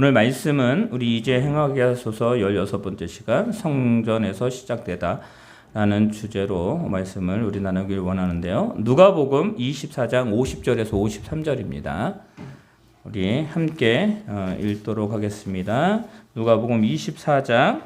오늘 말씀은 우리 이제 행하게 하소서 16번째 시간 성전에서 시작되다 라는 주제로 말씀을 우리 나누길 원하는데요. 누가복음 24장 50절에서 53절입니다. 우리 함께 읽도록 하겠습니다. 누가복음 24장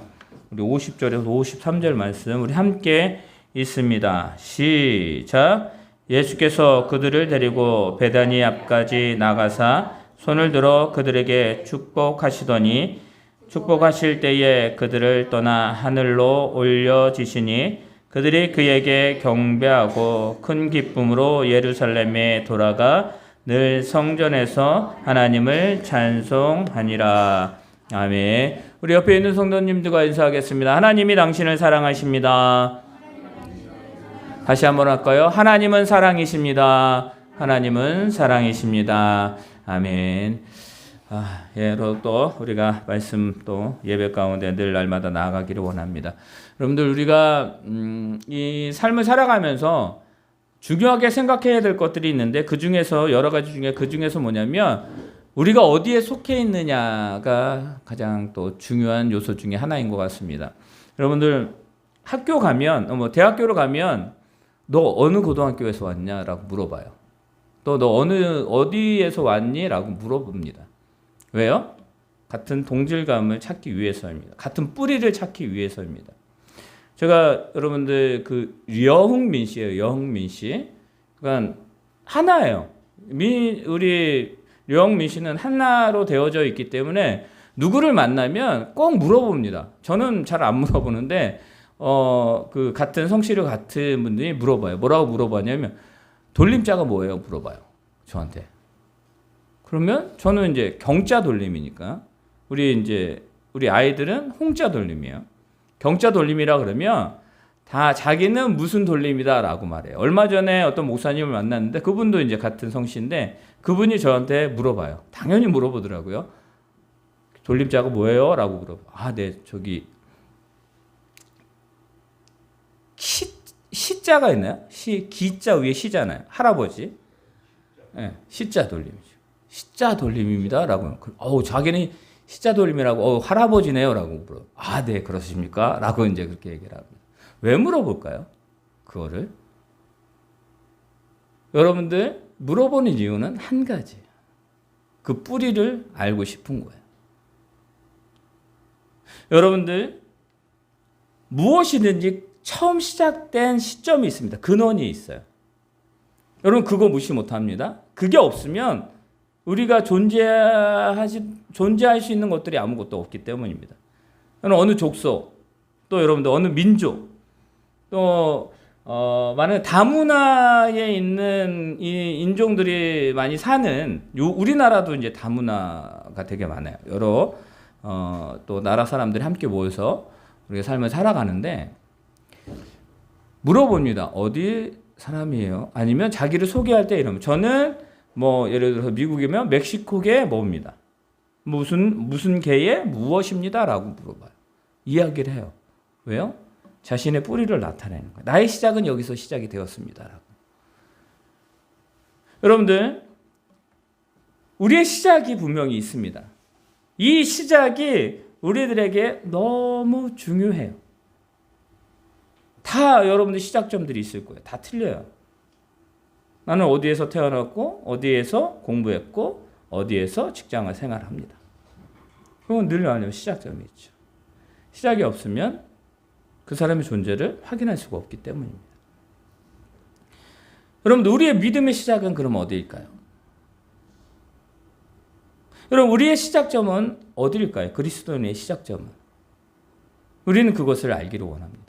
우리 50절에서 53절 말씀 우리 함께 읽습니다. 시작. 예수께서 그들을 데리고 베다니 앞까지 나가사 손을 들어 그들에게 축복하시더니 축복하실 때에 그들을 떠나 하늘로 올려지시니 그들이 그에게 경배하고 큰 기쁨으로 예루살렘에 돌아가 늘 성전에서 하나님을 찬송하니라. 아멘. 우리 옆에 있는 성도님들과 인사하겠습니다. 하나님이 당신을 사랑하십니다. 다시 한번 할까요? 하나님은 사랑이십니다. 하나님은 사랑이십니다. 아멘. 또 우리가 말씀 또 예배 가운데 늘 날마다 나아가기를 원합니다. 여러분들 우리가 이 삶을 살아가면서 중요하게 생각해야 될 것들이 있는데 그 중에서 여러 가지 중에 그 중에서 뭐냐면 우리가 어디에 속해 있느냐가 가장 또 중요한 요소 중에 하나인 것 같습니다. 여러분들 학교 가면 대학교로 가면 너 어느 고등학교에서 왔냐라고 물어봐요. 또 너 어디에서 왔니? 라고 물어봅니다. 왜요? 같은 동질감을 찾기 위해서입니다. 같은 뿌리를 찾기 위해서입니다. 제가 여러분들 여흥민 씨예요. 여흥민 씨. 그러니까 하나예요. 우리 여흥민 씨는 하나로 되어져 있기 때문에 누구를 만나면 꼭 물어봅니다. 저는 잘 안 물어보는데 같은 성씨를 같은 분들이 물어봐요. 뭐라고 물어보냐면 돌림자가 뭐예요? 물어봐요. 저한테. 그러면 저는 이제 경자 돌림이니까 우리 아이들은 홍자 돌림이에요. 경자 돌림이라 그러면 다 자기는 무슨 돌림이다라고 말해요. 얼마 전에 어떤 목사님을 만났는데 그분도 이제 같은 성씨인데 그분이 저한테 물어봐요. 당연히 물어보더라고요. 돌림자가 뭐예요? 라고 물어봐. 네, 저기 시자가 있나요? 기자 위에 시잖아요. 할아버지. 네, 시자 돌림이죠. 시자 돌림입니다. 라고. 자기는 시자 돌림이라고, 할아버지네요. 라고 물어. 네, 그렇습니까? 라고 이제 그렇게 얘기를 합니다. 왜 물어볼까요? 그거를. 여러분들, 물어보는 이유는 한 가지예요. 그 뿌리를 알고 싶은 거예요. 여러분들, 무엇이든지 처음 시작된 시점이 있습니다. 근원이 있어요. 여러분 그거 무시 못합니다. 그게 없으면 우리가 존재할 수 있는 것들이 아무것도 없기 때문입니다. 어느 족속, 또 여러분들 어느 민족, 또 많은 다문화에 있는 이 인종들이 많이 사는 우리나라도 이제 다문화가 되게 많아요. 여러 또 나라 사람들이 함께 모여서 우리가 삶을 살아가는데 물어봅니다. 어디 사람이에요? 아니면 자기를 소개할 때 이러면 저는 예를 들어서 미국이면 멕시코계 뭐입니다. 무슨 계의 무엇입니다. 라고 물어봐요. 이야기를 해요. 왜요? 자신의 뿌리를 나타내는 거예요. 나의 시작은 여기서 시작이 되었습니다. 라고. 여러분들 우리의 시작이 분명히 있습니다. 이 시작이 우리들에게 너무 중요해요. 다 여러분들 시작점들이 있을 거예요. 다 틀려요. 나는 어디에서 태어났고 어디에서 공부했고 어디에서 직장을 생활합니다. 그건 늘 아니면 시작점이 있죠. 시작이 없으면 그 사람의 존재를 확인할 수가 없기 때문입니다. 여러분 우리의 믿음의 시작은 그럼 어디일까요? 여러분 우리의 시작점은 어디일까요? 그리스도인의 시작점은. 우리는 그것을 알기를 원합니다.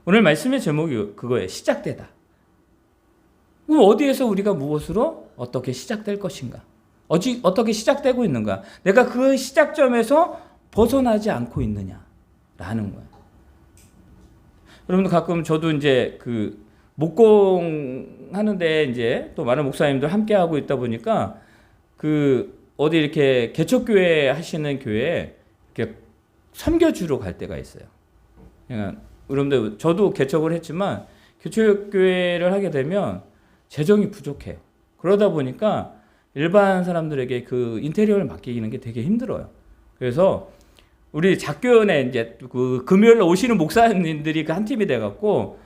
오늘 말씀의 제목이 그거예요. 시작되다. 그럼 어디에서 우리가 무엇으로 어떻게 시작될 것인가? 어떻게 시작되고 있는가? 내가 그 시작점에서 벗어나지 않고 있느냐라는 거예요. 여러분들 가끔 저도 이제 목공 하는데 이제 또 많은 목사님들 함께 하고 있다 보니까 어디 이렇게 개척교회 하시는 교회에 이렇게 섬겨주러 갈 때가 있어요. 그러니까 여러분들 저도 개척을 했지만 개척교회를 하게 되면 재정이 부족해요. 그러다 보니까 일반 사람들에게 그 인테리어를 맡기는 게 되게 힘들어요. 그래서 우리 작교연에 이제 그 금요일 오시는 목사님들이 그 한 팀이 돼갖고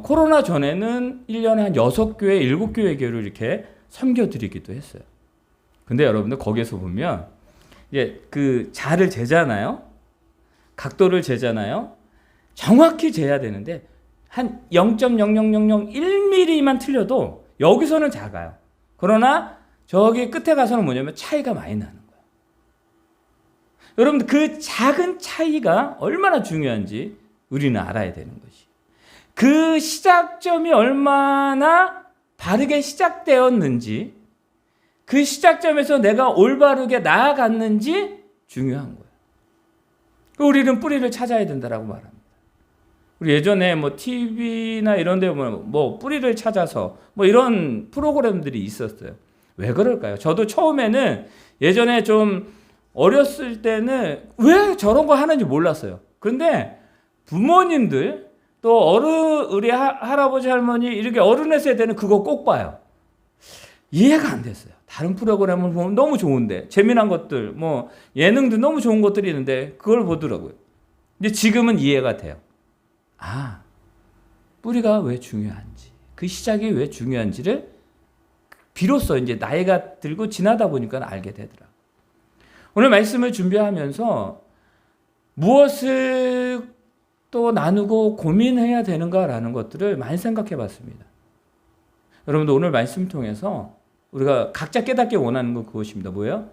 코로나 전에는 1년에 한 6교회, 7교회 교회를 이렇게 섬겨드리기도 했어요. 근데 여러분들 거기에서 보면 이제 그 자를 재잖아요. 각도를 재잖아요. 정확히 재야 되는데 한 0.00001mm만 틀려도 여기서는 작아요. 그러나 저기 끝에 가서는 뭐냐면 차이가 많이 나는 거예요. 여러분들 그 작은 차이가 얼마나 중요한지 우리는 알아야 되는 것이. 그 시작점이 얼마나 바르게 시작되었는지, 그 시작점에서 내가 올바르게 나아갔는지 중요한 거예요. 우리는 뿌리를 찾아야 된다라고 말합니다. 우리 예전에 뭐 TV나 이런 데 보면 뭐 뿌리를 찾아서 뭐 이런 프로그램들이 있었어요. 왜 그럴까요? 저도 처음에는 예전에 좀 어렸을 때는 왜 저런 거 하는지 몰랐어요. 그런데 부모님들 또 우리 할아버지 할머니 이렇게 어른의 세대는 그거 꼭 봐요. 이해가 안 됐어요. 다른 프로그램을 보면 너무 좋은데 재미난 것들 뭐 예능도 너무 좋은 것들이 있는데 그걸 보더라고요. 근데 지금은 이해가 돼요. 아, 뿌리가 왜 중요한지, 그 시작이 왜 중요한지를 비로소 이제 나이가 들고 지나다 보니까 알게 되더라고요. 오늘 말씀을 준비하면서 무엇을 또 나누고 고민해야 되는가라는 것들을 많이 생각해 봤습니다. 여러분들 오늘 말씀 통해서 우리가 각자 깨닫기 원하는 건 그것입니다. 뭐예요?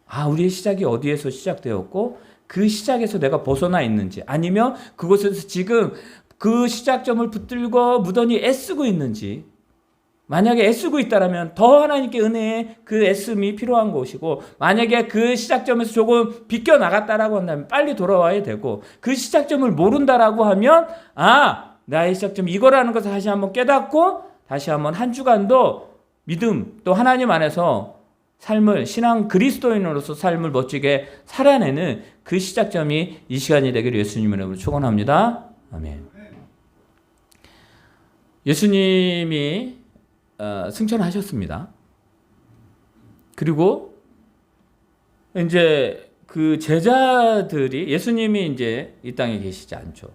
아, 우리의 시작이 어디에서 시작되었고 그 시작에서 내가 벗어나 있는지, 아니면 그곳에서 지금 그 시작점을 붙들고 무던히 애쓰고 있는지. 만약에 애쓰고 있다면 더 하나님께 은혜의 그 애씀이 필요한 것이고, 만약에 그 시작점에서 조금 비껴나갔다라고 한다면 빨리 돌아와야 되고, 그 시작점을 모른다라고 하면 나의 시작점 이거라는 것을 다시 한번 깨닫고 다시 한번 한 주간도 믿음 또 하나님 안에서 삶을, 신앙 그리스도인으로서 삶을 멋지게 살아내는 그 시작점이 이 시간이 되기를 예수님 이름으로 축원합니다. 아멘. 예수님이 승천하셨습니다. 그리고 이제 그 제자들이, 예수님이 이제 이 땅에 계시지 않죠.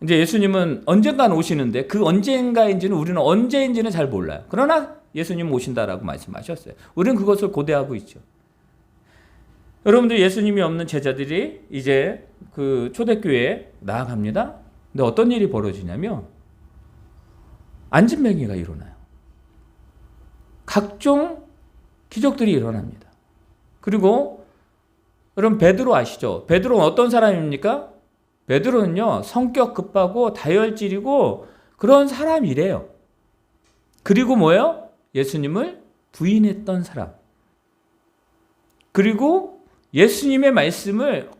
이제 예수님은 언젠가는 오시는데 그 언젠가인지는 우리는 언제인지는 잘 몰라요. 그러나 예수님 오신다라고 말씀하셨어요. 우리는 그것을 고대하고 있죠. 여러분들 예수님이 없는 제자들이 이제 그 초대교회에 나아갑니다. 근데 어떤 일이 벌어지냐면 안진뱅이가 일어나요. 각종 기적들이 일어납니다. 그리고 여러분 베드로 아시죠? 베드로는 어떤 사람입니까? 베드로는요, 성격 급하고 다혈질이고 그런 사람이래요. 그리고 뭐예요? 예수님을 부인했던 사람. 그리고 예수님의 말씀을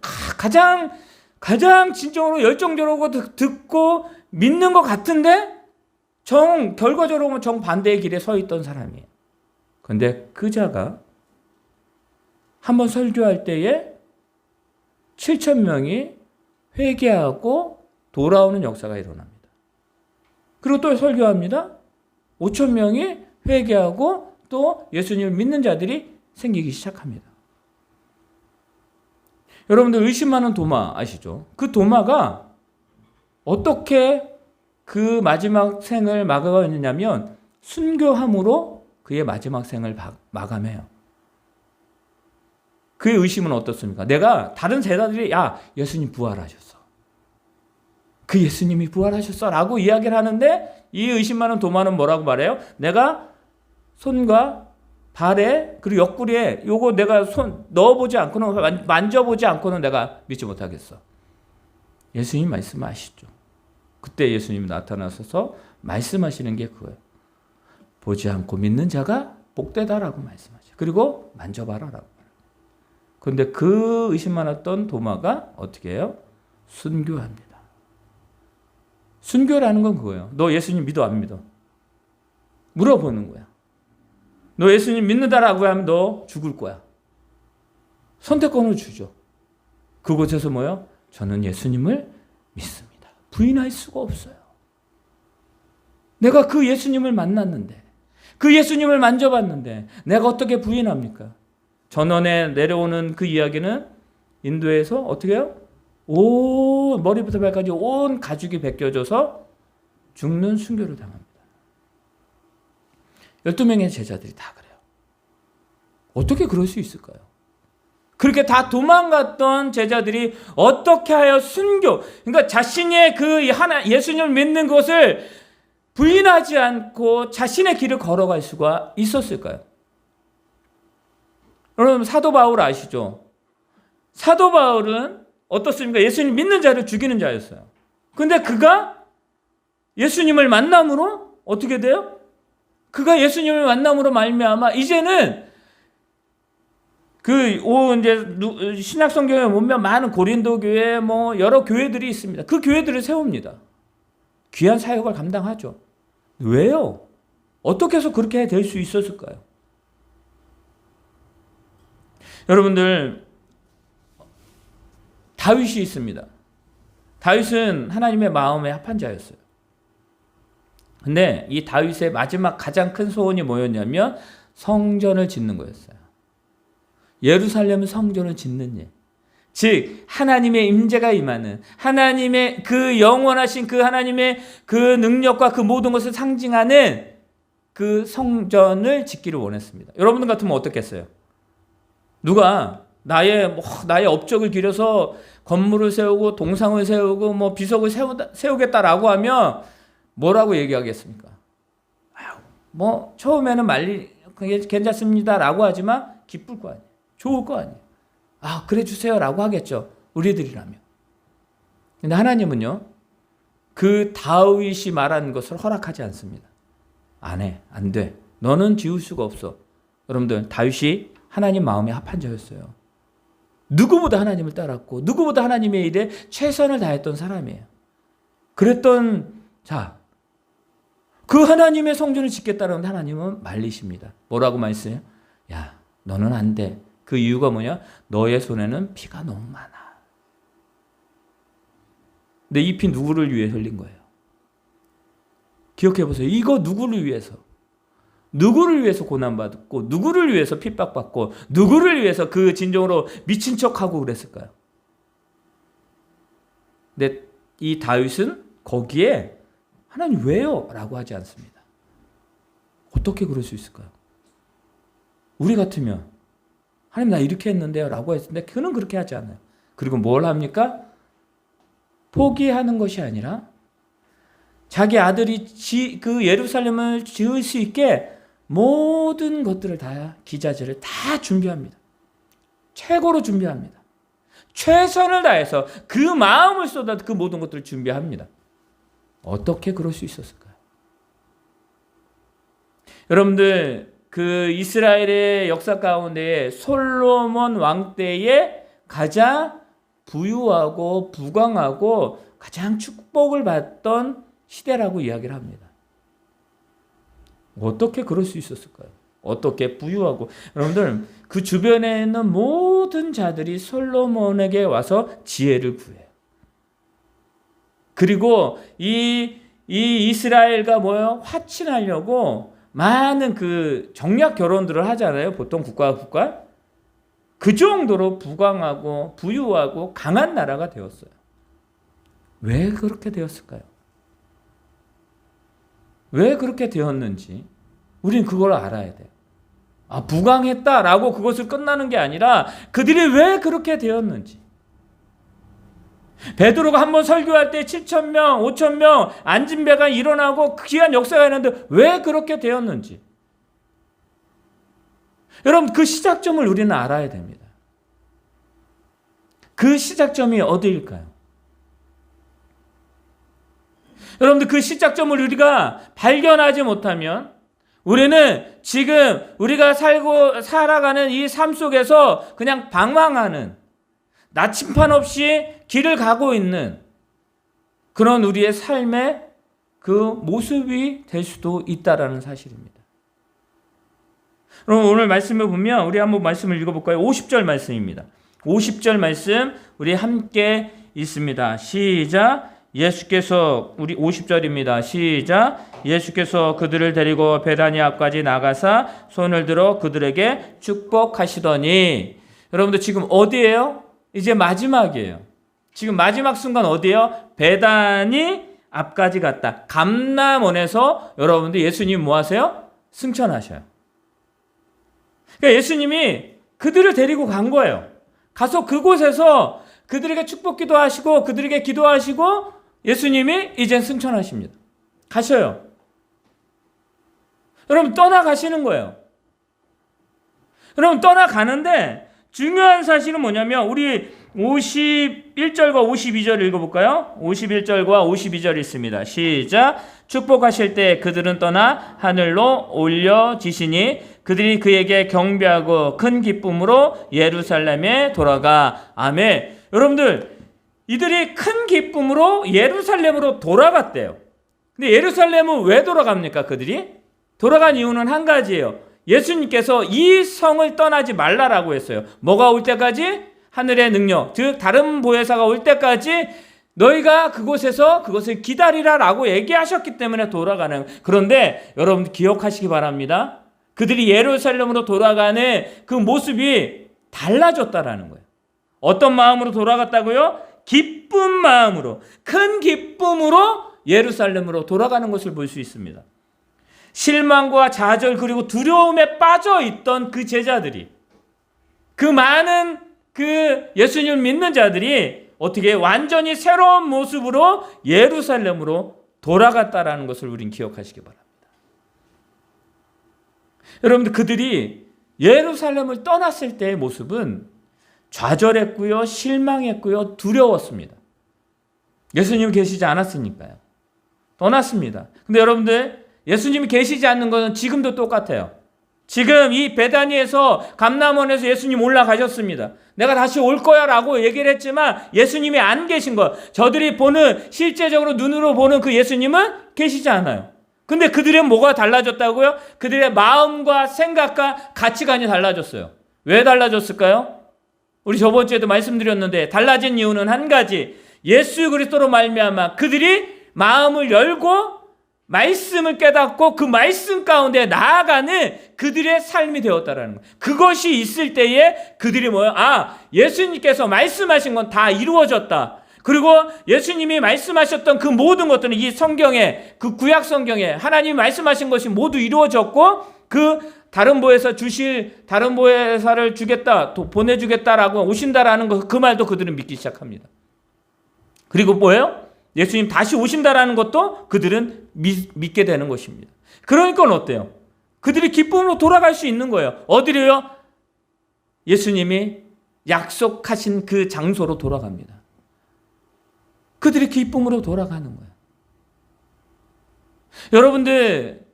가장 진정으로 열정적으로 듣고 믿는 것 같은데 결과적으로 보면 정반대의 길에 서 있던 사람이에요. 그런데 그 자가 한번 설교할 때에 7,000명이 회개하고 돌아오는 역사가 일어납니다. 그리고 또 설교합니다. 5,000명이 회개하고 또 예수님을 믿는 자들이 생기기 시작합니다. 여러분들 의심 많은 도마 아시죠? 그 도마가 어떻게 그 마지막 생을 마감했느냐면 순교함으로 그의 마지막 생을 마감해요. 그의 의심은 어떻습니까? 내가 다른 제자들이 예수님 부활하셨어. 그 예수님이 부활하셨어 라고 이야기를 하는데 이 의심 많은 도마는 뭐라고 말해요? 내가 손과 발에 그리고 옆구리에 요거 내가 손 넣어보지 않고는, 만져보지 않고는 내가 믿지 못하겠어. 예수님 말씀하시죠. 그때 예수님이 나타나셔서 말씀하시는 게 그거예요. 보지 않고 믿는 자가 복되다라고 말씀하죠. 그리고 만져봐라라고. 그런데 그 의심 많았던 도마가 어떻게 해요? 순교합니다. 순교라는 건 그거예요. 너 예수님 믿어 안 믿어? 물어보는 거야. 너 예수님 믿는다라고 하면 너 죽을 거야. 선택권을 주죠. 그곳에서 뭐예요? 저는 예수님을 믿습니다. 부인할 수가 없어요. 내가 그 예수님을 만났는데, 그 예수님을 만져봤는데 내가 어떻게 부인합니까? 전원에 내려오는 그 이야기는 인도에서 어떻게 해요? 온 머리부터 발까지 온 가죽이 벗겨져서 죽는 순교를 당합니다. 12명의 제자들이 다 그래요. 어떻게 그럴 수 있을까요? 그렇게 다 도망갔던 제자들이 어떻게 하여 순교, 그러니까 자신의 그 하나 예수님을 믿는 것을 부인하지 않고 자신의 길을 걸어갈 수가 있었을까요? 여러분 사도 바울 아시죠? 사도 바울은 어떻습니까? 예수님 믿는 자를 죽이는 자였어요. 근데 그가 예수님을 만남으로 어떻게 돼요? 그가 예수님을 만남으로 말미암아 이제는 이제 신약 성경에 보면 많은 고린도 교회 뭐 여러 교회들이 있습니다. 그 교회들을 세웁니다. 귀한 사역을 감당하죠. 왜요? 어떻게 해서 그렇게 될 수 있었을까요? 여러분들 다윗이 있습니다. 다윗은 하나님의 마음에 합한 자였어요. 근데 이 다윗의 마지막 가장 큰 소원이 뭐였냐면 성전을 짓는 거였어요. 예루살렘 성전을 짓는 일. 즉 하나님의 임재가 임하는 하나님의 그 영원하신 그 하나님의 그 능력과 그 모든 것을 상징하는 그 성전을 짓기를 원했습니다. 여러분들 같으면 어떻겠어요? 누가 나의 업적을 기려서 건물을 세우고 동상을 세우고 뭐 비석을 세우겠다라고 하면 뭐라고 얘기하겠습니까? 뭐 처음에는 그게 괜찮습니다라고 하지만 기쁠 거 아니에요. 좋을 거 아니에요. 그래 주세요라고 하겠죠. 우리들이라면. 근데 하나님은요. 그 다윗이 말하는 것을 허락하지 않습니다. 안 해. 안 돼. 너는 지울 수가 없어. 여러분들 다윗이 하나님 마음에 합한 자였어요. 누구보다 하나님을 따랐고 누구보다 하나님의 일에 최선을 다했던 사람이에요. 그랬던 자, 그 하나님의 성전을 짓겠다는 하나님은 말리십니다. 뭐라고 말씀해요? 야, 너는 안 돼. 그 이유가 뭐냐? 너의 손에는 피가 너무 많아. 근데 이 피 누구를 위해 흘린 거예요? 기억해 보세요. 이거 누구를 위해서? 누구를 위해서 고난받고 누구를 위해서 핍박받고 누구를 위해서 그 진정으로 미친 척하고 그랬을까요? 근데 이 다윗은 거기에 하나님 왜요? 라고 하지 않습니다. 어떻게 그럴 수 있을까요? 우리 같으면 하나님 나 이렇게 했는데요 라고 했는데 그는 그렇게 하지 않아요. 그리고 뭘 합니까? 포기하는 것이 아니라 자기 아들이 그 예루살렘을 지을 수 있게 모든 것들을 다 기자재를 다 준비합니다. 최고로 준비합니다. 최선을 다해서 그 마음을 쏟아 그 모든 것들을 준비합니다. 어떻게 그럴 수 있었을까요? 여러분들 그 이스라엘의 역사 가운데 솔로몬 왕 때에 가장 부유하고 부강하고 가장 축복을 받던 시대라고 이야기를 합니다. 어떻게 그럴 수 있었을까요? 어떻게 부유하고 여러분들 그 주변에 있는 모든 자들이 솔로몬에게 와서 지혜를 구해요. 그리고 이 이스라엘과 화친하려고 많은 그 정략 결혼들을 하잖아요. 보통 국가와 국가. 그 정도로 부강하고 부유하고 강한 나라가 되었어요. 왜 그렇게 되었을까요? 왜 그렇게 되었는지 우리는 그걸 알아야 돼요. 부강했다라고 그것을 끝나는 게 아니라 그들이 왜 그렇게 되었는지. 베드로가 한번 설교할 때 7,000명, 5,000명 앉은 배가 일어나고 귀한 역사가 있는데 왜 그렇게 되었는지. 여러분 그 시작점을 우리는 알아야 됩니다. 그 시작점이 어디일까요? 여러분들 그 시작점을 우리가 발견하지 못하면 우리는 지금 우리가 살아가는 이 삶 속에서 그냥 방황하는 나침판 없이 길을 가고 있는 그런 우리의 삶의 그 모습이 될 수도 있다라는 사실입니다. 그럼 오늘 말씀을 보면 우리 한번 말씀을 읽어볼까요? 50절 말씀입니다. 50절 말씀 우리 함께 읽습니다. 시작. 예수께서 우리 50절입니다. 시작. 예수께서 그들을 데리고 베다니 앞까지 나가사 손을 들어 그들에게 축복하시더니. 여러분들 지금 어디예요? 이제 마지막이에요. 지금 마지막 순간 어디예요? 베다니 앞까지 갔다. 감람원에서 여러분들 예수님 뭐 하세요? 승천하셔요. 그러니까 예수님이 그들을 데리고 간 거예요. 가서 그곳에서 그들에게 축복기도 하시고 그들에게 기도하시고 예수님이 이젠 승천하십니다. 가셔요. 여러분 떠나가시는 거예요. 여러분 떠나가는데 중요한 사실은 뭐냐면 우리 51절과 52절 읽어볼까요? 51절과 52절 있습니다. 시작. 축복하실 때 그들은 떠나 하늘로 올려지시니 그들이 그에게 경배하고 큰 기쁨으로 예루살렘에 돌아가. 아멘. 여러분들 이들이 큰 기쁨으로 예루살렘으로 돌아갔대요. 근데 예루살렘은 왜 돌아갑니까? 그들이 돌아간 이유는 한 가지예요. 예수님께서 이 성을 떠나지 말라라고 했어요. 뭐가 올 때까지? 하늘의 능력, 즉 다른 보혜사가 올 때까지 너희가 그것을 기다리라라고 얘기하셨기 때문에 돌아가는. 그런데 여러분 기억하시기 바랍니다. 그들이 예루살렘으로 돌아가는 그 모습이 달라졌다라는 거예요. 어떤 마음으로 돌아갔다고요? 기쁜 마음으로, 큰 기쁨으로 예루살렘으로 돌아가는 것을 볼 수 있습니다. 실망과 좌절 그리고 두려움에 빠져 있던 그 제자들이, 그 많은 그 예수님을 믿는 자들이 어떻게 완전히 새로운 모습으로 예루살렘으로 돌아갔다라는 것을 우린 기억하시기 바랍니다. 여러분들 그들이 예루살렘을 떠났을 때의 모습은 좌절했고요, 실망했고요, 두려웠습니다. 예수님 계시지 않았으니까요. 떠났습니다. 근데 여러분들 예수님이 계시지 않는 것은 지금도 똑같아요. 지금 이 베다니에서 감람원에서 예수님 올라가셨습니다. 내가 다시 올 거야 라고 얘기를 했지만 예수님이 안 계신 거. 저들이 보는, 실제적으로 눈으로 보는 그 예수님은 계시지 않아요. 근데 그들의 뭐가 달라졌다고요? 그들의 마음과 생각과 가치관이 달라졌어요. 왜 달라졌을까요? 우리 저번 주에도 말씀드렸는데 달라진 이유는 한 가지. 예수 그리스도로 말미암아 그들이 마음을 열고 말씀을 깨닫고 그 말씀 가운데 나아가는 그들의 삶이 되었다라는 거예요. 그것이 있을 때에 그들이 뭐예요? 아, 예수님께서 말씀하신 건 다 이루어졌다. 그리고 예수님이 말씀하셨던 그 모든 것들은 이 성경에, 그 구약 성경에 하나님이 말씀하신 것이 모두 이루어졌고 그 다른 보혜사를 주겠다, 보내주겠다라고 오신다라는 거, 그 말도 그들은 믿기 시작합니다. 그리고 뭐예요? 예수님 다시 오신다라는 것도 그들은 믿게 되는 것입니다. 그러니까 어때요? 그들이 기쁨으로 돌아갈 수 있는 거예요. 어디로요? 예수님이 약속하신 그 장소로 돌아갑니다. 그들이 기쁨으로 돌아가는 거예요. 여러분들,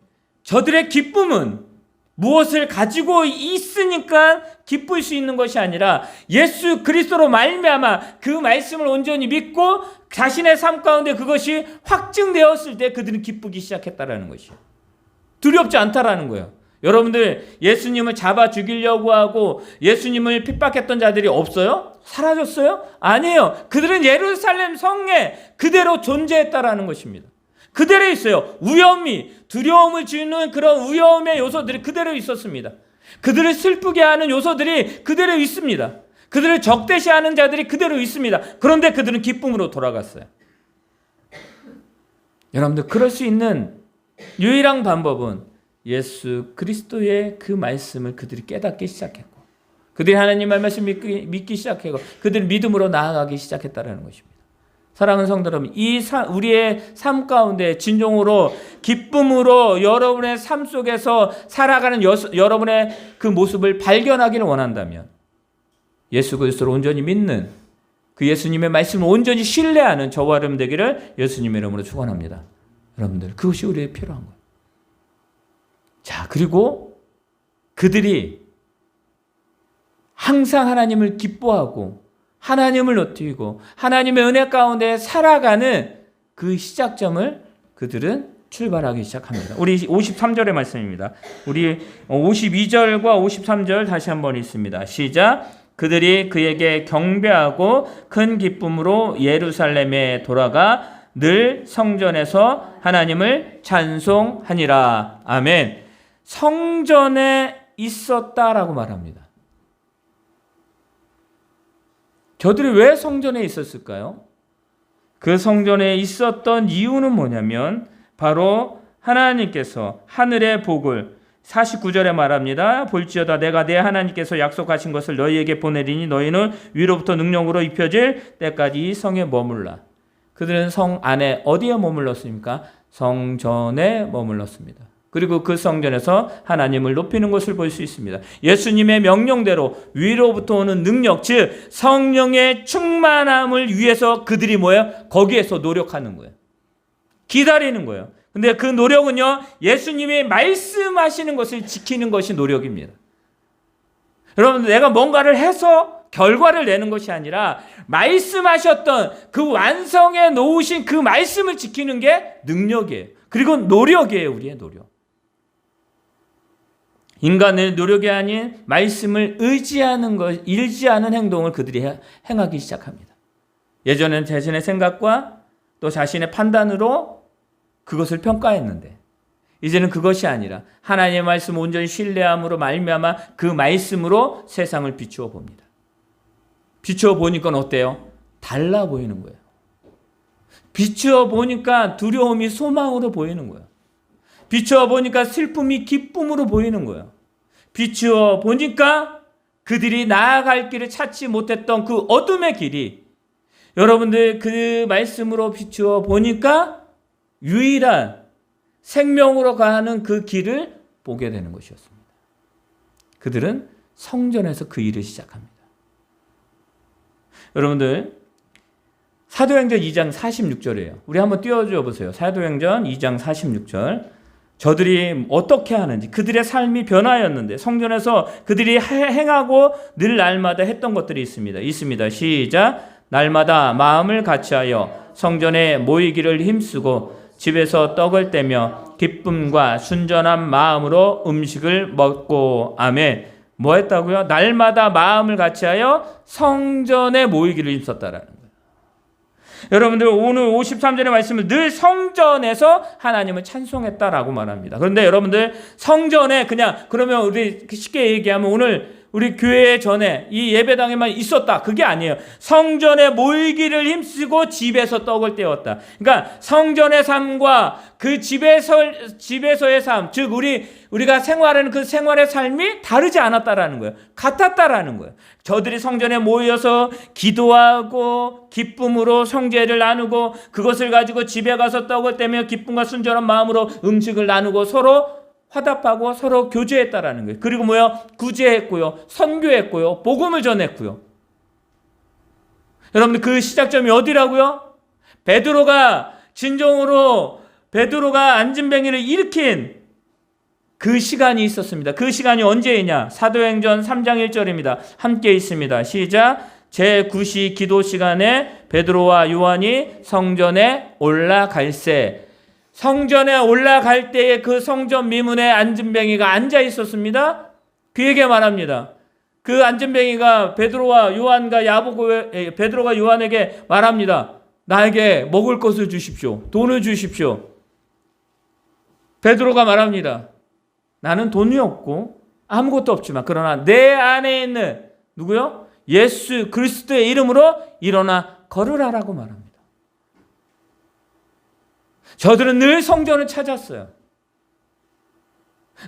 저들의 기쁨은 무엇을 가지고 있으니까 기쁠 수 있는 것이 아니라 예수 그리스도로 말미암아 그 말씀을 온전히 믿고 자신의 삶 가운데 그것이 확증되었을 때 그들은 기쁘기 시작했다라는 것이에요. 두렵지 않다라는 거예요. 여러분들 예수님을 잡아 죽이려고 하고 예수님을 핍박했던 자들이 없어요? 사라졌어요? 아니에요. 그들은 예루살렘 성에 그대로 존재했다라는 것입니다. 그대로 있어요. 두려움을 주는 그런 위험의 요소들이 그대로 있었습니다. 그들을 슬프게 하는 요소들이 그대로 있습니다. 그들을 적대시하는 자들이 그대로 있습니다. 그런데 그들은 기쁨으로 돌아갔어요. 여러분들 그럴 수 있는 유일한 방법은 예수 그리스도의 그 말씀을 그들이 깨닫기 시작했고 그들이 하나님 말씀을 믿기 시작했고 그들이 믿음으로 나아가기 시작했다는 것입니다. 사랑하는 성도 여러분, 우리의 삶 가운데 진정으로 기쁨으로 여러분의 삶 속에서 살아가는 여러분의 그 모습을 발견하기를 원한다면 예수 그리스도를 온전히 믿는 그 예수님의 말씀을 온전히 신뢰하는 저와 여러분 되기를 예수님의 이름으로 축원합니다. 여러분들 그것이 우리의 필요한 거예요. 자, 그리고 그들이 항상 하나님을 기뻐하고 하나님을 높이고 하나님의 은혜 가운데 살아가는 그 시작점을 그들은 출발하기 시작합니다. 우리 53절의 말씀입니다. 우리 52절과 53절 다시 한번 읽습니다. 시작. 그들이 그에게 경배하고 큰 기쁨으로 예루살렘에 돌아가 늘 성전에서 하나님을 찬송하니라. 아멘. 성전에 있었다라고 말합니다. 저들이 왜 성전에 있었을까요? 그 성전에 있었던 이유는 뭐냐면 바로 하나님께서 하늘의 복을 49절에 말합니다. 볼지어다 내가 내 하나님께서 약속하신 것을 너희에게 보내리니 너희는 위로부터 능력으로 입혀질 때까지 이 성에 머물라. 그들은 성 안에 어디에 머물렀습니까? 성전에 머물렀습니다. 그리고 그 성전에서 하나님을 높이는 것을 볼 수 있습니다. 예수님의 명령대로 위로부터 오는 능력, 즉 성령의 충만함을 위해서 그들이 뭐예요? 거기에서 노력하는 거예요. 기다리는 거예요. 근데 그 노력은요, 예수님이 말씀하시는 것을 지키는 것이 노력입니다. 여러분, 내가 뭔가를 해서 결과를 내는 것이 아니라 말씀하셨던 그 완성해 놓으신 그 말씀을 지키는 게 능력이에요. 그리고 노력이에요, 우리의 노력. 인간의 노력이 아닌 말씀을 의지하는 행동을 그들이 행하기 시작합니다. 예전에는 자신의 생각과 또 자신의 판단으로 그것을 평가했는데 이제는 그것이 아니라 하나님의 말씀을 온전히 신뢰함으로 말미암아 그 말씀으로 세상을 비추어 봅니다. 비추어 보니까 어때요? 달라 보이는 거예요. 비추어 보니까 두려움이 소망으로 보이는 거예요. 비추어 보니까 슬픔이 기쁨으로 보이는 거예요. 비추어 보니까 그들이 나아갈 길을 찾지 못했던 그 어둠의 길이 여러분들 그 말씀으로 비추어 보니까 유일한 생명으로 가는 그 길을 보게 되는 것이었습니다. 그들은 성전에서 그 일을 시작합니다. 여러분들 사도행전 2장 46절이에요. 우리 한번 띄워줘 보세요. 사도행전 2장 46절. 저들이 어떻게 하는지 그들의 삶이 변화였는데 성전에서 그들이 행하고 늘 날마다 했던 것들이 있습니다. 시작. 날마다 마음을 같이하여 성전에 모이기를 힘쓰고 집에서 떡을 떼며 기쁨과 순전한 마음으로 음식을 먹고. 아멘. 뭐 했다고요? 날마다 마음을 같이하여 성전에 모이기를 힘썼다라는 거예요. 여러분들 오늘 53절의 말씀을 늘 성전에서 하나님을 찬송했다라고 말합니다. 그런데 여러분들 성전에 그러면 우리 쉽게 얘기하면 오늘 우리 교회 전에 이 예배당에만 있었다. 그게 아니에요. 성전에 모이기를 힘쓰고 집에서 떡을 떼었다. 그러니까 성전의 삶과 그 집에서의 삶, 즉 우리가 생활하는 그 생활의 삶이 다르지 않았다라는 거예요. 같았다라는 거예요. 저들이 성전에 모여서 기도하고 기쁨으로 성제를 나누고 그것을 가지고 집에 가서 떡을 떼며 기쁨과 순전한 마음으로 음식을 나누고 서로 화답하고 서로 교제했다라는 거예요. 그리고 구제했고요. 선교했고요. 복음을 전했고요. 여러분들 그 시작점이 어디라고요? 베드로가 안진뱅이를 일으킨 그 시간이 있었습니다. 그 시간이 언제이냐? 사도행전 3장 1절입니다. 함께 있습니다. 시작. 제9시 기도 시간에 베드로와 요한이 성전에 올라갈새. 성전에 올라갈 때에 그 성전 미문에 안진뱅이가 앉아 있었습니다. 그에게 말합니다. 그 안진뱅이가 베드로가 요한에게 말합니다. 나에게 먹을 것을 주십시오. 돈을 주십시오. 베드로가 말합니다. 나는 돈이 없고 아무것도 없지만 그러나 내 안에 있는 누구요? 예수 그리스도의 이름으로 일어나 걸으라라고 말합니다. 저들은 늘 성전을 찾았어요.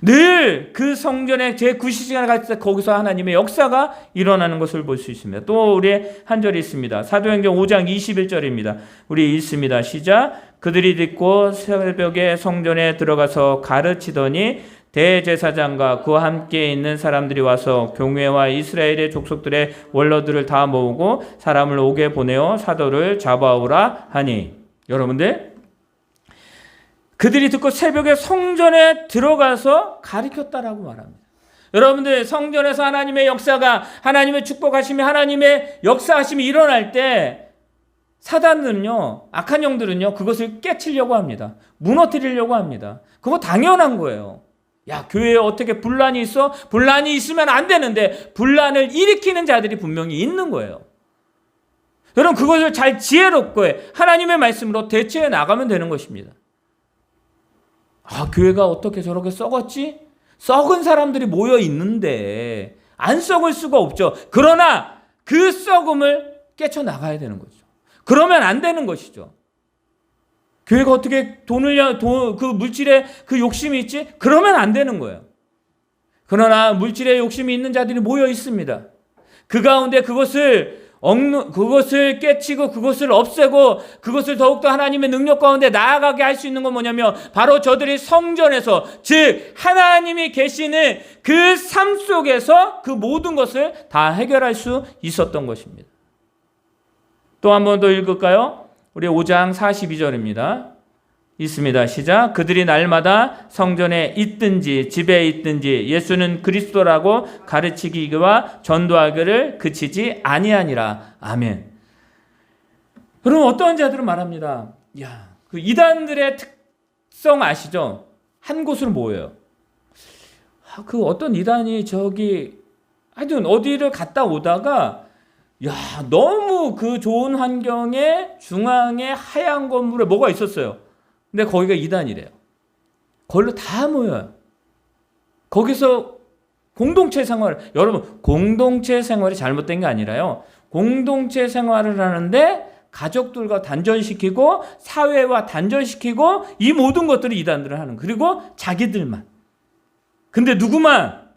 늘 그 성전에 제9시 시간에 갈 때 거기서 하나님의 역사가 일어나는 것을 볼 수 있습니다. 또 우리 한 절이 있습니다. 사도행전 5장 21절입니다. 우리 읽습니다. 시작. 그들이 듣고 새벽에 성전에 들어가서 가르치더니 대제사장과 그와 함께 있는 사람들이 와서 교회와 이스라엘의 족속들의 원로들을 다 모으고 사람을 오게 보내어 사도를 잡아오라 하니. 여러분들 그들이 듣고 새벽에 성전에 들어가서 가르쳤다라고 말합니다. 여러분들 성전에서 하나님의 역사가 하나님의 축복하심이 하나님의 역사하심이 일어날 때 사단은요, 악한 영들은요 그것을 깨치려고 합니다. 무너뜨리려고 합니다. 그거 당연한 거예요. 야, 교회에 어떻게 분란이 있어? 분란이 있으면 안 되는데 분란을 일으키는 자들이 분명히 있는 거예요. 여러분 그것을 잘 지혜롭게 하나님의 말씀으로 대처해 나가면 되는 것입니다. 아, 교회가 어떻게 저렇게 썩었지? 썩은 사람들이 모여 있는데 안 썩을 수가 없죠. 그러나 그 썩음을 깨쳐나가야 되는 거죠. 그러면 안 되는 것이죠. 교회가 어떻게 그 물질에 그 욕심이 있지? 그러면 안 되는 거예요. 그러나 물질에 욕심이 있는 자들이 모여 있습니다. 그 가운데 그것을 깨치고 그것을 없애고 그것을 더욱더 하나님의 능력 가운데 나아가게 할 수 있는 건 뭐냐면 바로 저들이 성전에서, 즉 하나님이 계시는 그 삶 속에서 그 모든 것을 다 해결할 수 있었던 것입니다. 또 한 번 더 읽을까요? 우리 5장 42절입니다. 있습니다. 시작. 그들이 날마다 성전에 있든지 집에 있든지 예수는 그리스도라고 가르치기와 전도하기를 그치지 아니하니라. 아멘. 여러분 어떠한 자들은 말합니다. 야, 그 이단들의 특성 아시죠? 한 곳으로 모여요. 그 어떤 이단이 하여튼 어디를 갔다 오다가 너무 그 좋은 환경에 중앙에 하얀 건물에 뭐가 있었어요. 근데 거기가 이단이래요. 거기로 다 모여요. 거기서 공동체 생활, 여러분 공동체 생활이 잘못된 게 아니라요. 공동체 생활을 하는데 가족들과 단절시키고 사회와 단절시키고 이 모든 것들을 이단들을 하는, 그리고 자기들만. 근데 누구만?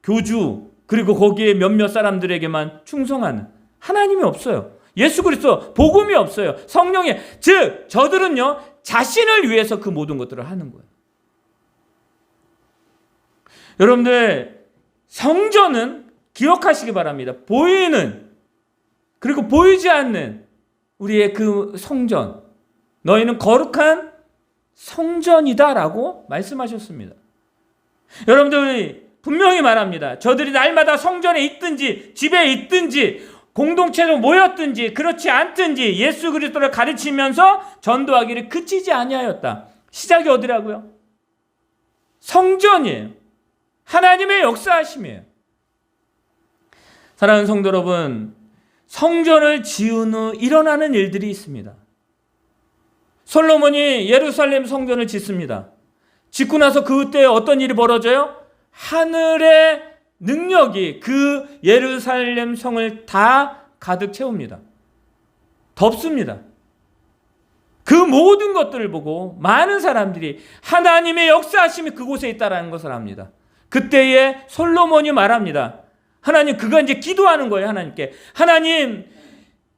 교주, 그리고 거기에 몇몇 사람들에게만 충성하는, 하나님이 없어요. 예수 그리스도 복음이 없어요. 성령의, 즉 저들은요 자신을 위해서 그 모든 것들을 하는 거예요. 여러분들 성전은 기억하시기 바랍니다. 보이는 그리고 보이지 않는 우리의 그 성전, 너희는 거룩한 성전이다라고 말씀하셨습니다. 여러분들이 분명히 말합니다. 저들이 날마다 성전에 있든지 집에 있든지 공동체로 모였든지 그렇지 않든지 예수 그리스도를 가르치면서 전도하기를 그치지 아니하였다. 시작이 어디라고요? 성전이에요. 하나님의 역사하심이에요. 사랑하는 성도 여러분, 성전을 지은 후 일어나는 일들이 있습니다. 솔로몬이 예루살렘 성전을 짓습니다. 짓고 나서 그때 어떤 일이 벌어져요? 하늘의 능력이 그 예루살렘 성을 다 가득 채웁니다. 덮습니다. 그 모든 것들을 보고 많은 사람들이 하나님의 역사하심이 그곳에 있다는 것을 압니다. 그때에 솔로몬이 말합니다. 하나님, 그가 이제 기도하는 거예요. 하나님께. 하나님,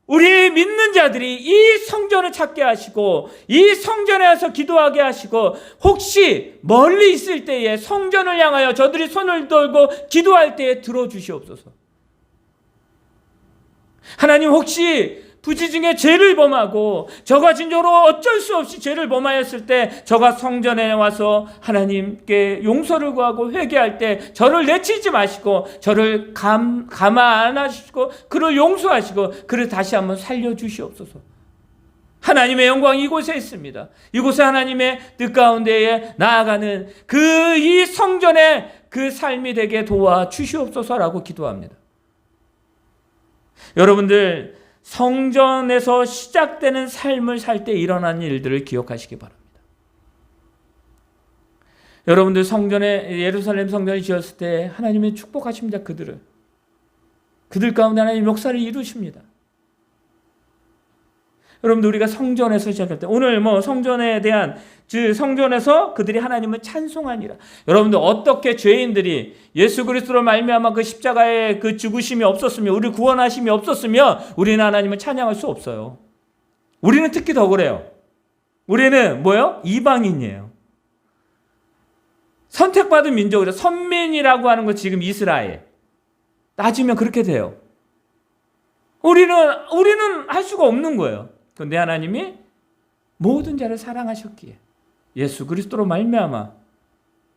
우리 믿는 자들이 이 성전을 찾게 하시고 이 성전에 와서 기도하게 하시고 혹시 멀리 있을 때에 성전을 향하여 저들이 손을 들고 기도할 때에 들어주시옵소서. 하나님, 혹시 부지 중에 죄를 범하고 저가 진정으로 어쩔 수 없이 죄를 범하였을 때 저가 성전에 와서 하나님께 용서를 구하고 회개할 때 저를 내치지 마시고 저를 가만 안 하시고 그를 용서하시고 그를 다시 한번 살려주시옵소서. 하나님의 영광이 이곳에 있습니다. 이곳에 하나님의 뜻 가운데에 나아가는 이 성전의 그 삶이 되게 도와주시옵소서라고 기도합니다. 여러분들, 성전에서 시작되는 삶을 살 때 일어나는 일들을 기억하시기 바랍니다. 여러분들 예루살렘 성전을 지었을 때 하나님이 축복하십니다. 그들 가운데 하나님 역사를 이루십니다. 여러분들, 우리가 성전에서 시작할 때 오늘 성전에 대한 성전에서 그들이 하나님을 찬송하니라. 여러분들, 어떻게 죄인들이 예수 그리스도로 말미암아 그 십자가의 그 죽으심이 없었으며 우리 구원하심이 없었으며 우리는 하나님을 찬양할 수 없어요. 우리는 특히 더 그래요. 우리는 이방인이에요. 선택받은 민족이라 선민이라고 하는 거 지금 이스라엘 따지면 그렇게 돼요. 우리는 할 수가 없는 거예요. 그런데 하나님이 모든 자를 사랑하셨기에 예수 그리스도로 말미암아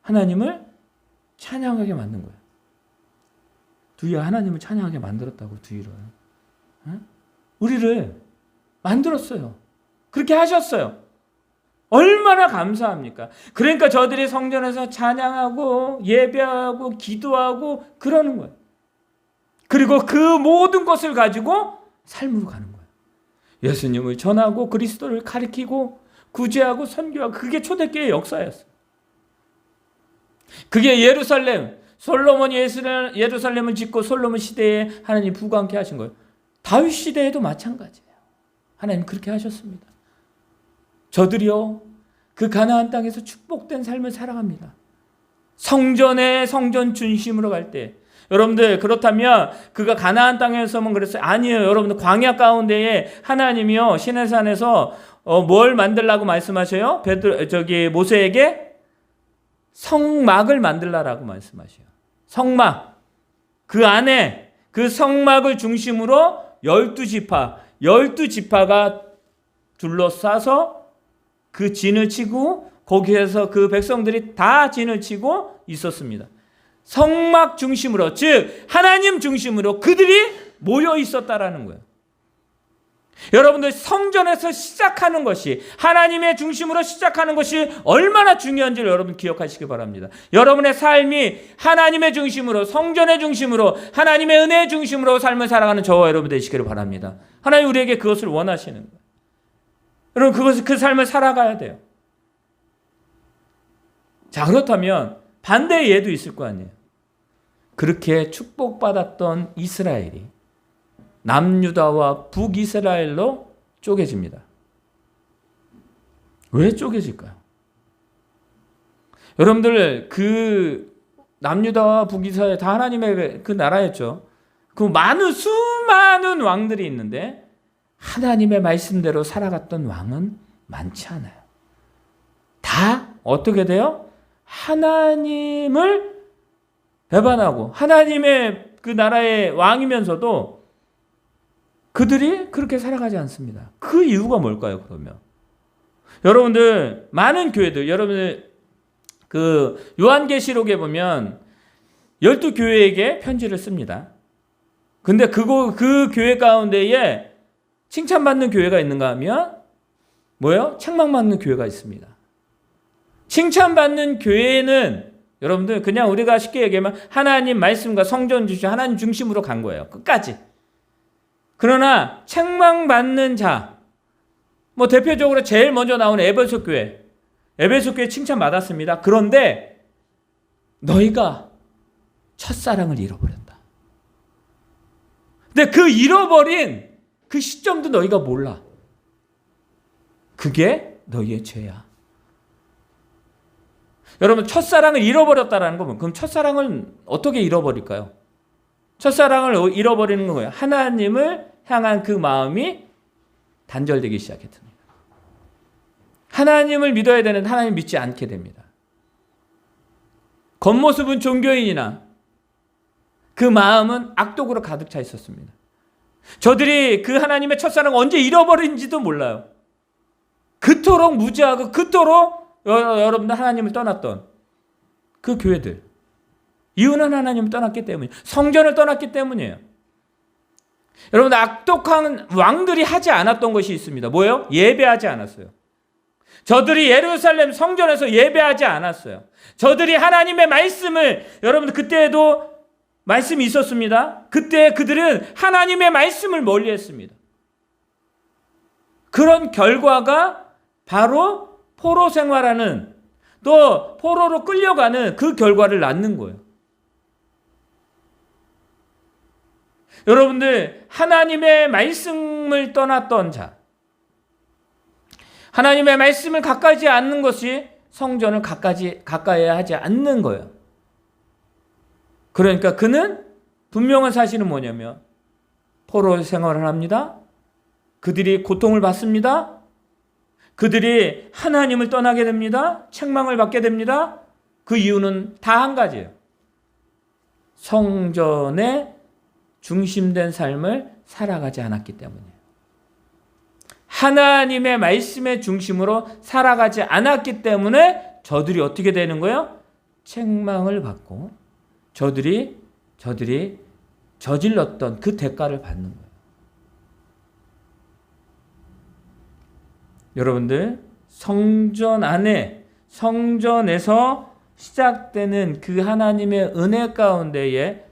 하나님을 찬양하게 만든 거예요. 두이야, 하나님을 찬양하게 만들었다고, 두이를. 우리를 만들었어요. 그렇게 하셨어요. 얼마나 감사합니까? 그러니까 저들이 성전에서 찬양하고 예배하고 기도하고 그러는 거예요. 그리고 그 모든 것을 가지고 삶으로 가는 거예요. 예수님을 전하고 그리스도를 가리키고 구제하고 선교하고, 그게 초대교회의 역사였어요. 그게 솔로몬이 예루살렘을 짓고 솔로몬 시대에 하나님 부강케 하신 거예요. 다윗 시대에도 마찬가지예요. 하나님 그렇게 하셨습니다. 저들이요, 그 가나안 땅에서 축복된 삶을 살아갑니다. 성전 중심으로 갈 때, 여러분들, 그렇다면 그가 가나안 땅에서만 그랬어요? 아니에요. 여러분들, 광야 가운데에 하나님이요, 시내산에서 뭘 만들라고 말씀하셔요? 모세에게 성막을 만들라라고 말씀하셔요. 성막. 그 안에 그 성막을 중심으로 12지파가 둘러싸서 그 진을 치고, 거기에서 그 백성들이 다 진을 치고 있었습니다. 성막 중심으로, 즉 하나님 중심으로 그들이 모여 있었다라는 거예요. 여러분들, 성전에서 시작하는 것이, 하나님의 중심으로 시작하는 것이 얼마나 중요한지를 여러분 기억하시기 바랍니다. 여러분의 삶이 하나님의 중심으로, 성전의 중심으로, 하나님의 은혜의 중심으로 삶을 살아가는 저와 여러분 되시기를 바랍니다. 하나님 우리에게 그것을 원하시는 거예요. 여러분, 그 삶을 살아가야 돼요. 자, 그렇다면 반대의 예도 있을 거 아니에요. 그렇게 축복받았던 이스라엘이 남유다와 북이스라엘로 쪼개집니다. 왜 쪼개질까요? 여러분들, 그 남유다와 북이스라엘 다 하나님의 그 나라였죠. 그 수많은 왕들이 있는데 하나님의 말씀대로 살아갔던 왕은 많지 않아요. 다 어떻게 돼요? 하나님을 배반하고 하나님의 그 나라의 왕이면서도 그들이 그렇게 살아가지 않습니다. 그 이유가 뭘까요, 그러면? 여러분들, 많은 교회들, 여러분들, 그 요한계시록에 보면 12교회에게 편지를 씁니다. 근데 그 교회 가운데에 칭찬받는 교회가 있는가 하면 뭐예요? 책망받는 교회가 있습니다. 칭찬받는 교회는 여러분들, 그냥 우리가 쉽게 얘기하면 하나님 말씀과 성전 중심, 하나님 중심으로 간 거예요. 끝까지. 그러나 책망받는 자, 대표적으로 제일 먼저 나오는 에베소 교회 칭찬받았습니다. 그런데 너희가 첫사랑을 잃어버렸다. 근데 그 잃어버린 그 시점도 너희가 몰라. 그게 너희의 죄야. 여러분, 첫사랑을 잃어버렸다라는 거면, 그럼 첫사랑을 어떻게 잃어버릴까요? 첫사랑을 잃어버리는 거예요. 하나님을 향한 그 마음이 단절되기 시작했습니다. 하나님을 믿어야 되는데 하나님 믿지 않게 됩니다. 겉모습은 종교인이나 그 마음은 악독으로 가득 차 있었습니다. 저들이 그 하나님의 첫사랑을 언제 잃어버린지도 몰라요. 그토록 무지하고 그토록 여러분들 하나님을 떠났던 그 교회들, 이유는 하나님을 떠났기 때문이에요. 성전을 떠났기 때문이에요. 여러분, 악독한 왕들이 하지 않았던 것이 있습니다. 뭐예요? 예배하지 않았어요. 저들이 예루살렘 성전에서 예배하지 않았어요. 저들이 하나님의 말씀을, 여러분들 그때에도 말씀이 있었습니다. 그때 그들은 하나님의 말씀을 멀리했습니다. 그런 결과가 바로 포로 생활하는, 또 포로로 끌려가는 그 결과를 낳는 거예요. 여러분들, 하나님의 말씀을 떠났던 자, 하나님의 말씀을 가까이 않는 것이 성전을 가까이 하지 않는 거예요. 그러니까 그는 분명한 사실은 뭐냐면 포로 생활을 합니다. 그들이 고통을 받습니다. 그들이 하나님을 떠나게 됩니다. 책망을 받게 됩니다. 그 이유는 다 한 가지예요. 성전에 중심된 삶을 살아가지 않았기 때문이에요. 하나님의 말씀의 중심으로 살아가지 않았기 때문에 저들이 어떻게 되는 거예요? 책망을 받고 저들이 저질렀던 그 대가를 받는 거예요. 여러분들, 성전 안에, 성전에서 시작되는 그 하나님의 은혜 가운데에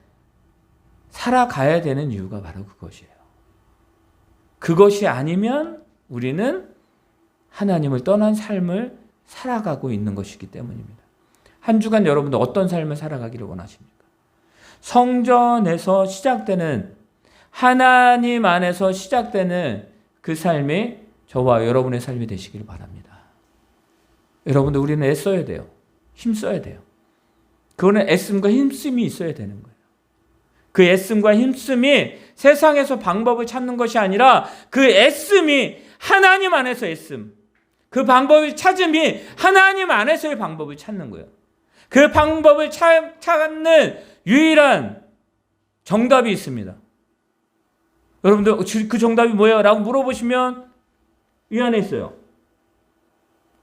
살아가야 되는 이유가 바로 그것이에요. 그것이 아니면 우리는 하나님을 떠난 삶을 살아가고 있는 것이기 때문입니다. 한 주간 여러분들 어떤 삶을 살아가기를 원하십니까? 성전에서 시작되는, 하나님 안에서 시작되는 그 삶이 저와 여러분의 삶이 되시길 바랍니다. 여러분들, 우리는 애써야 돼요. 힘써야 돼요. 그거는 애씀과 힘씀이 있어야 되는 거예요. 그 애씀과 힘씀이 세상에서 방법을 찾는 것이 아니라 그 애씀이 하나님 안에서 애씀, 그 방법을 찾음이 하나님 안에서의 방법을 찾는 거예요. 그 방법을 찾는 유일한 정답이 있습니다. 여러분들, 그 정답이 뭐예요? 라고 물어보시면 이 안에 있어요.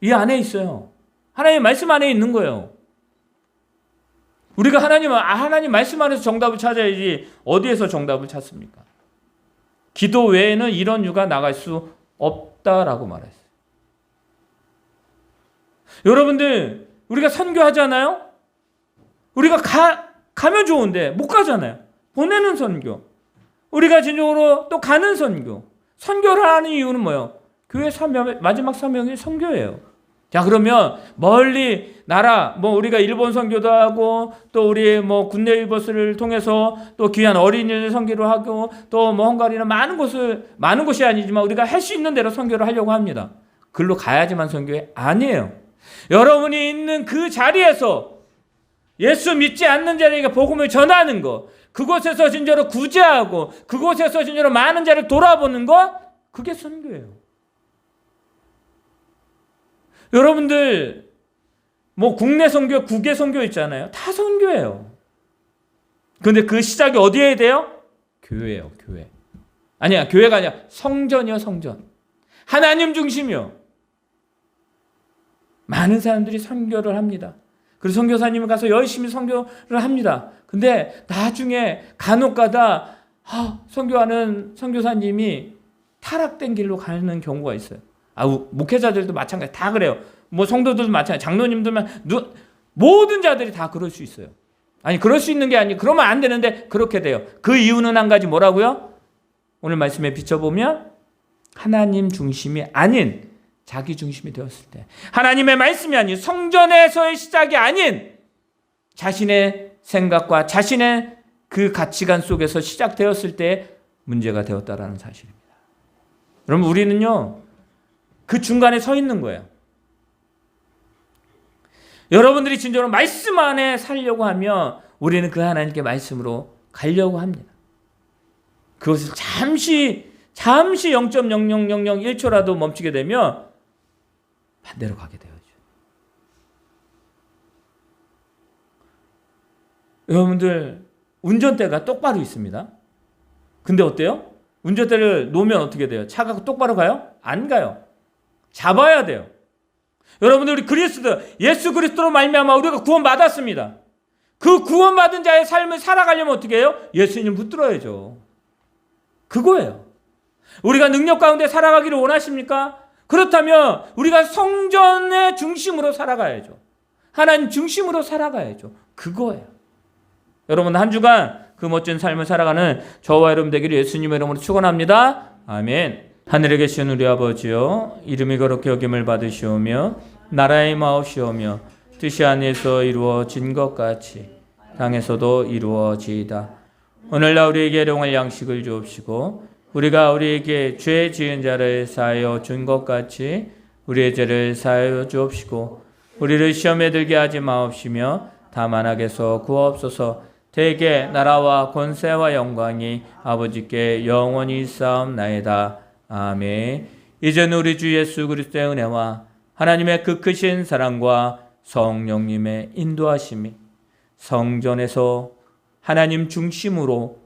이 안에 있어요. 하나님 말씀 안에 있는 거예요. 우리가 하나님 말씀 안에서 정답을 찾아야지 어디에서 정답을 찾습니까? 기도 외에는 이런 유가 나갈 수 없다라고 말했어요. 여러분들, 우리가 선교하잖아요? 우리가 가면 좋은데 못 가잖아요. 보내는 선교. 우리가 진정으로 또 가는 선교. 선교를 하는 이유는 뭐예요? 교회 마지막 사명이 선교예요. 자, 그러면 멀리 나라, 우리가 일본 선교도 하고, 또 우리 굿네이버스를 통해서 또 귀한 어린이들 선교를 하고, 또 헝가리나 많은 곳이 아니지만 우리가 할 수 있는 대로 선교를 하려고 합니다. 글로 가야지만 선교회 아니에요. 여러분이 있는 그 자리에서 예수 믿지 않는 자에게 복음을 전하는 것, 그곳에서 진짜로 구제하고, 그곳에서 진짜로 많은 자를 돌아보는 것, 그게 선교예요. 여러분들, 국내 선교, 국외 선교 있잖아요. 다 선교예요. 그런데 그 시작이 어디에 해야 돼요? 교회예요, 교회. 아니야, 교회가 아니야. 성전이요, 성전. 하나님 중심이요. 많은 사람들이 선교를 합니다. 그리고 선교사님을 가서 열심히 선교를 합니다. 근데 나중에 간혹가다 선교하는 선교사님이 타락된 길로 가는 경우가 있어요. 목회자들도 마찬가지, 다 그래요. 성도들도 마찬가지, 장로님들만, 모든 자들이 다 그럴 수 있어요. 아니, 그럴 수 있는 게 아니고, 그러면 안 되는데 그렇게 돼요. 그 이유는 한 가지, 뭐라고요? 오늘 말씀에 비춰보면 하나님 중심이 아닌 자기 중심이 되었을 때, 하나님의 말씀이 아닌, 성전에서의 시작이 아닌 자신의 생각과 자신의 그 가치관 속에서 시작되었을 때 문제가 되었다라는 사실입니다. 여러분, 우리는요, 그 중간에 서 있는 거예요. 여러분들이 진정으로 말씀 안에 살려고 하면 우리는 그 하나님께 말씀으로 가려고 합니다. 그것을 잠시 0.00001초라도 멈추게 되면 반대로 가게 되죠. 여러분들, 운전대가 똑바로 있습니다. 근데 어때요? 운전대를 놓으면 어떻게 돼요? 차가 똑바로 가요? 안 가요. 잡아야 돼요. 여러분들, 우리 예수 그리스도로 말미암아 우리가 구원받았습니다. 그 구원받은 자의 삶을 살아가려면 어떻게 해요? 예수님 붙들어야죠. 그거예요. 우리가 능력 가운데 살아가기를 원하십니까? 그렇다면 우리가 성전의 중심으로 살아가야죠. 하나님 중심으로 살아가야죠. 그거예요. 여러분, 한 주간 그 멋진 삶을 살아가는 저와 여러분 되기를 예수님의 이름으로 축원합니다. 아멘. 하늘에 계신 우리 아버지여, 이름이 거룩히 여김을 받으시오며 나라의 마옵시오며 뜻이 하늘에서 이루어진 것 같이 땅에서도 이루어지이다. 오늘날 우리에게 일용할 양식을 주옵시고 우리가 우리에게 죄 지은 자를 사하여 준 것 같이 우리의 죄를 사하여 주옵시고 우리를 시험에 들게 하지 마옵시며 다만 악에서 구하옵소서. 대개 나라와 권세와 영광이 아버지께 영원히 있사옵나이다. 아멘. 이제는 우리 주 예수 그리스도의 은혜와 하나님의 그 크신 사랑과 성령님의 인도하심이 성전에서 하나님 중심으로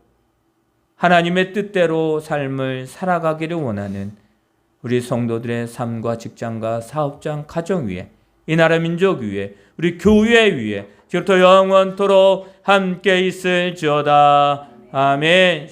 하나님의 뜻대로 삶을 살아가기를 원하는 우리 성도들의 삶과 직장과 사업장, 가정 위에, 이 나라 민족 위에, 우리 교회 위에 지금부터 영원토록 함께 있을지어다. 아멘.